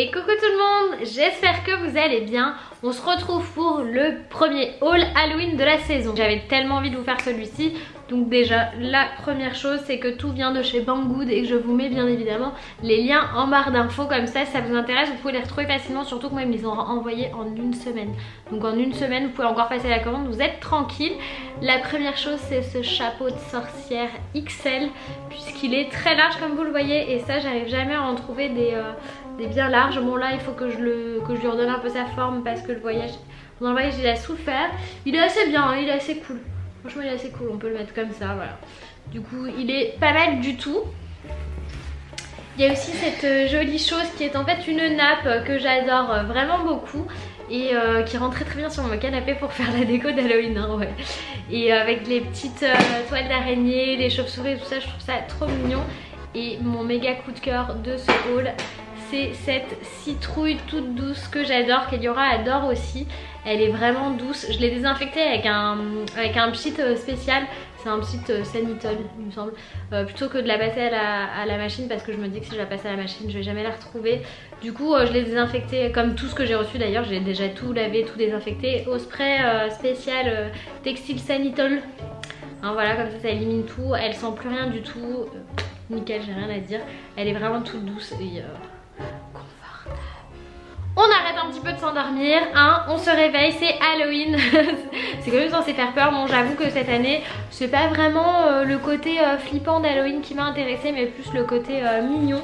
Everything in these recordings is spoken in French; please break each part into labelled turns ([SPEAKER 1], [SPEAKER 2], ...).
[SPEAKER 1] Et coucou tout le monde, j'espère que vous allez bien. On se retrouve pour le premier haul Halloween de la saison. J'avais tellement envie de vous faire celui-ci. Donc déjà, la première chose, c'est que tout vient de chez Banggood et que je vous mets bien évidemment les liens en barre d'infos. Comme ça, si ça vous intéresse, vous pouvez les retrouver facilement. Surtout que moi, ils me les ont envoyés en une semaine. Donc en une semaine, vous pouvez encore passer la commande, vous êtes tranquille. La première chose, c'est ce chapeau de sorcière XL, puisqu'il est très large comme vous le voyez. Et ça, j'arrive jamais à en trouver des bien larges. Bon là, il faut que je lui redonne un peu sa forme parce que le voyage, pendant le voyage, il a souffert. Il est assez bien, hein, il est assez cool. Franchement, il est assez cool, on peut le mettre comme ça, voilà. Du coup, il est pas mal du tout. Il y a aussi cette jolie chose qui est en fait une nappe que j'adore vraiment beaucoup. Et qui rend très bien sur mon canapé pour faire la déco d'Halloween, hein, ouais. Et avec les petites toiles d'araignée, les chauves-souris et tout ça, je trouve ça trop mignon. Et mon méga coup de cœur de ce haul, c'est cette citrouille toute douce que j'adore, qu'Eliora adore aussi. Elle est vraiment douce. Je l'ai désinfectée avec un pchit spécial. C'est un pchit Sanitol, il me semble. Plutôt que de la passer à la machine, parce que je me dis que si je la passe à la machine, je vais jamais la retrouver. Du coup, je l'ai désinfectée comme tout ce que j'ai reçu d'ailleurs. J'ai déjà tout lavé, tout désinfecté au spray spécial Textile Sanitol. Hein, voilà, comme ça élimine tout. Elle sent plus rien du tout. Nickel, j'ai rien à dire. Elle est vraiment toute douce et confortable. On arrête un petit peu de s'endormir, hein, on se réveille, c'est Halloween. C'est quand même censé faire peur. Bon, j'avoue que cette année, c'est pas vraiment le côté flippant d'Halloween qui m'a intéressée, mais plus le côté mignon.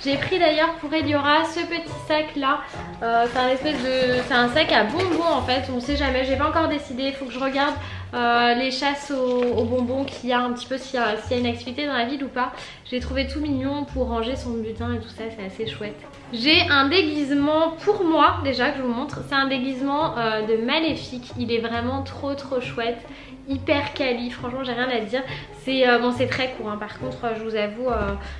[SPEAKER 1] J'ai pris d'ailleurs pour Eliora ce petit sac là. C'est un sac à bonbons en fait, on sait jamais, j'ai pas encore décidé, il faut que je regarde les chasses aux bonbons qu'il y a un petit peu, s'il y a une activité dans la ville ou pas. J'ai trouvé tout mignon pour ranger son butin et tout ça, c'est assez chouette. J'ai un déguisement pour moi déjà que je vous montre, c'est un déguisement de Maléfique, il est vraiment trop chouette. Hyper quali, franchement j'ai rien à dire. C'est bon, c'est très court hein. Par contre je vous avoue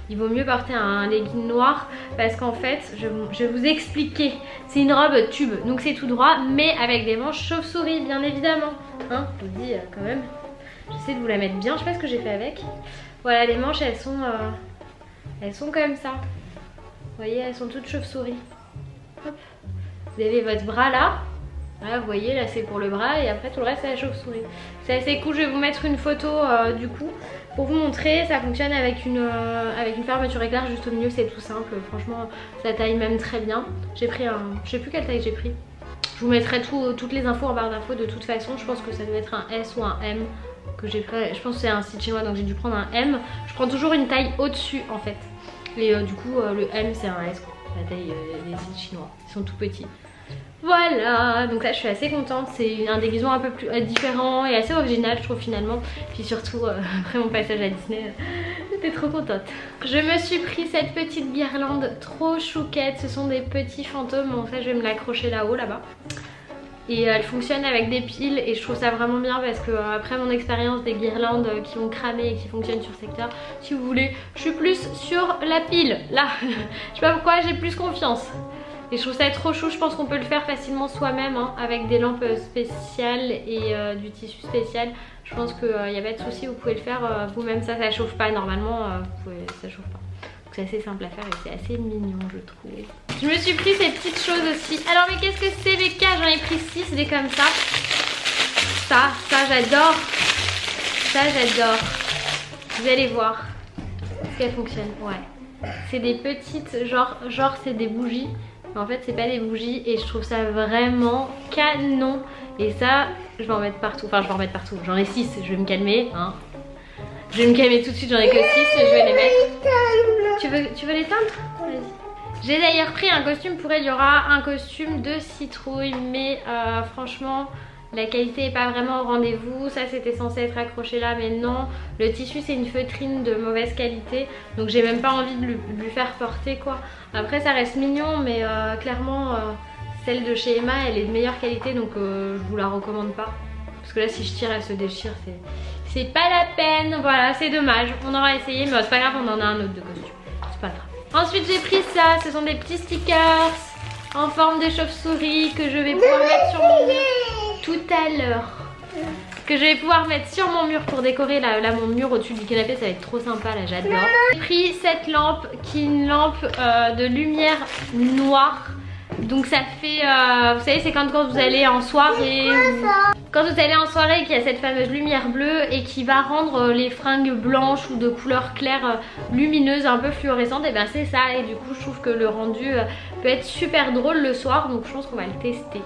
[SPEAKER 1] il vaut mieux porter un legging noir parce qu'en fait je vais vous expliquer. C'est une robe tube donc c'est tout droit mais avec des manches chauve-souris bien évidemment hein, je vous dis quand même. J'essaie de vous la mettre bien, je sais pas ce que j'ai fait avec. Voilà, les manches elles sont comme ça. Vous voyez, elles sont toutes chauve-souris. Vous avez votre bras là. Voilà, vous voyez, là c'est pour le bras et après tout le reste c'est la chauve-souris. C'est assez cool, je vais vous mettre une photo du coup pour vous montrer. Ça fonctionne avec une fermeture éclair juste au milieu, c'est tout simple. Franchement, ça taille même très bien. J'ai pris je sais plus quelle taille j'ai pris. Je vous mettrai toutes les infos en barre d'infos de toute façon. Je pense que ça doit être un S ou un M que j'ai pris. Je pense que c'est un site chinois donc j'ai dû prendre un M. Je prends toujours une taille au-dessus en fait. Et du coup le M c'est un S quoi. La taille des sites chinois. Ils sont tout petits. Voilà, donc là je suis assez contente, c'est un déguisement un peu plus différent et assez original je trouve finalement. Puis surtout après mon passage à Disney, j'étais trop contente. Je me suis pris cette petite guirlande trop chouquette, ce sont des petits fantômes, bon ça je vais me l'accrocher là-haut là-bas. Et elle fonctionne avec des piles et je trouve ça vraiment bien parce que après mon expérience des guirlandes qui ont cramé et qui fonctionnent sur secteur, si vous voulez, je suis plus sur la pile, là. Je sais pas pourquoi, j'ai plus confiance. Et je trouve ça trop chou, je pense qu'on peut le faire facilement soi-même hein, avec des lampes spéciales et du tissu spécial. Je pense qu'il n'y a pas de souci, vous pouvez le faire vous-même, ça chauffe pas normalement, ça chauffe pas. Donc c'est assez simple à faire et c'est assez mignon je trouve. Je me suis pris ces petites choses aussi. Alors mais qu'est-ce que c'est les cas? J'en ai pris 6 des comme ça. Ça j'adore. Ça j'adore. Vous allez voir. Est-ce qu'elle fonctionne? Ouais. C'est des petites, genre c'est des bougies. En fait c'est pas des bougies et je trouve ça vraiment canon. Et ça je vais en mettre partout, enfin je vais en mettre partout, j'en ai 6, je vais me calmer hein. Je vais me calmer tout de suite, j'en ai que 6 mais je vais les mettre. Tu veux l'éteindre? Vas-y. J'ai d'ailleurs pris un costume pour Eliora, un costume de citrouille mais franchement la qualité est pas vraiment au rendez-vous. Ça c'était censé être accroché là mais non. Le tissu c'est une feutrine de mauvaise qualité. Donc j'ai même pas envie de lui faire porter quoi. Après ça reste mignon mais clairement celle de chez Emma elle est de meilleure qualité. Donc je vous la recommande pas. Parce que là si je tire elle se déchire. C'est pas la peine. Voilà c'est dommage. On aura essayé mais c'est pas grave, on en a un autre de costume. C'est pas grave. Ensuite j'ai pris ça. Ce sont des petits stickers en forme de chauve-souris que je vais pouvoir mettre sur mon mur tout à l'heure. que je vais pouvoir mettre sur mon mur pour décorer là mon mur au-dessus du canapé. Ça va être trop sympa là, j'adore. J'ai pris cette lampe qui est une lampe de lumière noire. Donc ça fait, vous savez, c'est quand vous allez en soirée, quand vous allez en soirée qu'il y a cette fameuse lumière bleue et qui va rendre les fringues blanches ou de couleur claire lumineuse, un peu fluorescente. Et bien c'est ça, et du coup je trouve que le rendu peut être super drôle le soir, donc je pense qu'on va le tester.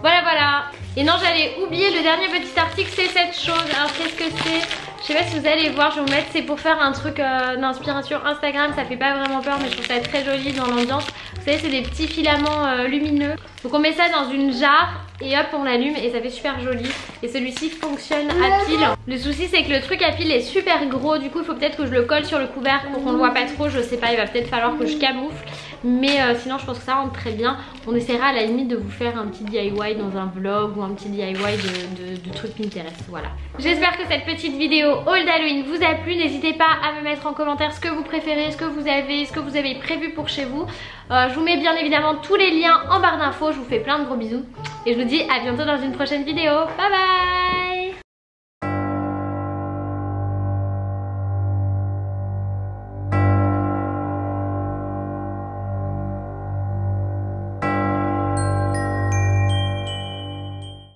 [SPEAKER 1] Voilà. Et non, j'allais oublier le dernier petit article, c'est cette chose. Alors qu'est-ce que c'est? Je sais pas si vous allez voir, je vais vous mettre, c'est pour faire un truc d'inspiration Instagram. Ça fait pas vraiment peur, mais je trouve ça très joli dans l'ambiance. Vous savez, c'est des petits filaments lumineux. Donc on met ça dans une jarre et hop on l'allume et ça fait super joli. Et celui-ci fonctionne à pile. Le souci c'est que le truc à pile est super gros. Du coup il faut peut-être que je le colle sur le couvercle pour qu'on le voit pas trop. Je sais pas, il va peut-être falloir que je camoufle. Mais sinon je pense que ça rentre très bien. On essaiera à la limite de vous faire un petit DIY dans un vlog ou un petit DIY de trucs Pinterest. Voilà. J'espère que cette petite vidéo haul d'Halloween vous a plu. N'hésitez pas à me mettre en commentaire ce que vous préférez, ce que vous avez prévu pour chez vous. Je vous mets bien évidemment tous les liens en barre d'infos. Je vous fais plein de gros bisous et je vous dis à bientôt dans une prochaine vidéo. Bye bye.